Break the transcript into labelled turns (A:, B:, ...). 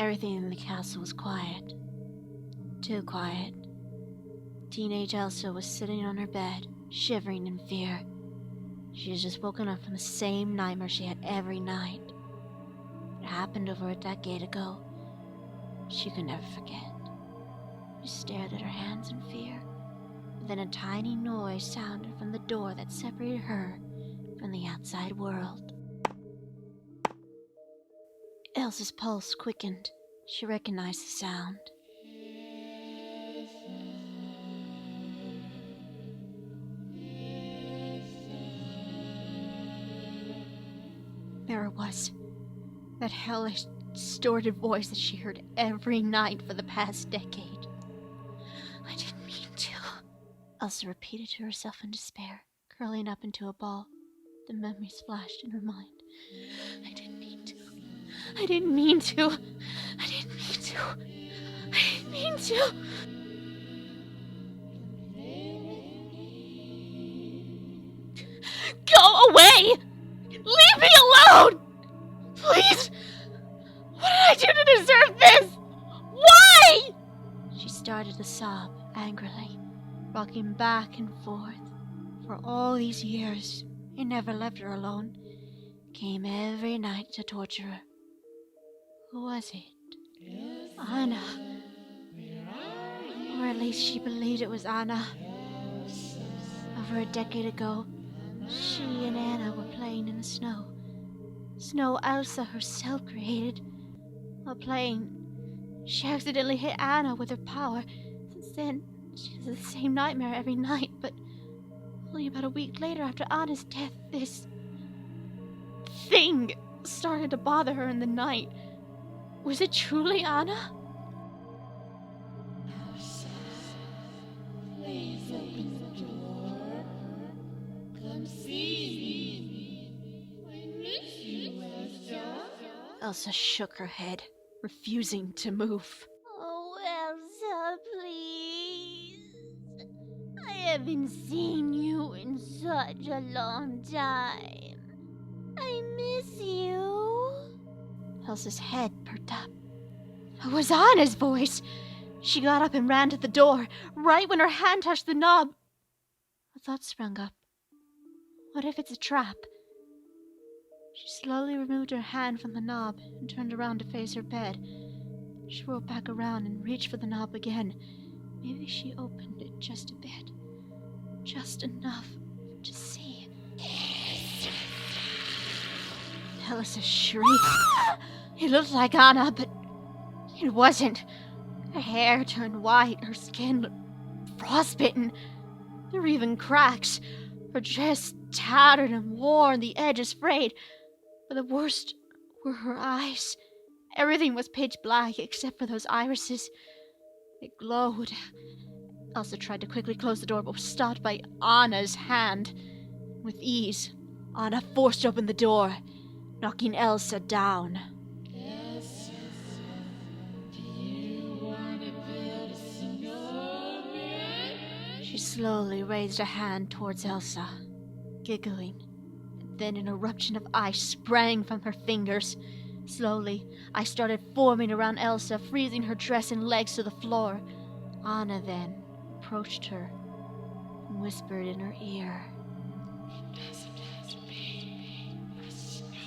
A: Everything in the castle was quiet. Too quiet. Teenage Elsa was sitting on her bed, shivering in fear. She had just woken up from the same nightmare she had every night. It happened over a decade ago. She could never forget. She stared at her hands in fear. Then a tiny noise sounded from the door that separated her from the outside world. Elsa's pulse quickened. She recognized the sound. There it was. That hellish, distorted voice that she heard every night for the past decade. I didn't mean to. Elsa repeated to herself in despair, curling up into a ball. The memories flashed in her mind. I didn't mean to. I didn't mean to. I didn't mean to. I didn't mean to. Go away! Leave me alone! Please! What did I do to deserve this? Why? She started to sob angrily, rocking back and forth. For all these years, he never left her alone. Came every night to torture her. Who was it? Anna. Or at least she believed it was Anna. Over a decade ago, she and Anna were playing in the snow. Snow Elsa herself created. While playing, she accidentally hit Anna with her power. Since then, she has the same nightmare every night, but only about a week later after Anna's death, this thing started to bother her in the night. Was it truly Anna?
B: Elsa, please open the door. Come see me. I miss you, Elsa.
A: Elsa shook her head, refusing to move.
C: Oh, Elsa, please. I haven't seen you in such a long time. I miss you.
A: Elsa's head perked up. It was Anna's voice. She got up and ran to the door, right when her hand touched the knob. A thought sprung up. What if it's a trap? She slowly removed her hand from the knob and turned around to face her bed. She rolled back around and reached for the knob again. Maybe she opened it just a bit. Just enough to see. Elsa shrieked. It looked like Anna, but it wasn't. Her hair turned white, her skin looked frostbitten. There were even cracks. Her dress tattered and worn, the edges frayed. But the worst were her eyes. Everything was pitch black except for those irises. They glowed. Elsa tried to quickly close the door, but was stopped by Anna's hand. With ease, Anna forced open the door, knocking Elsa down.
B: Elsa, do you want to build a snowman?
A: She slowly raised a hand towards Elsa, giggling. Then an eruption of ice sprang from her fingers. Slowly, ice started forming around Elsa, freezing her dress and legs to the floor. Anna then approached her and whispered in her ear.
B: It doesn't have to be a snowman.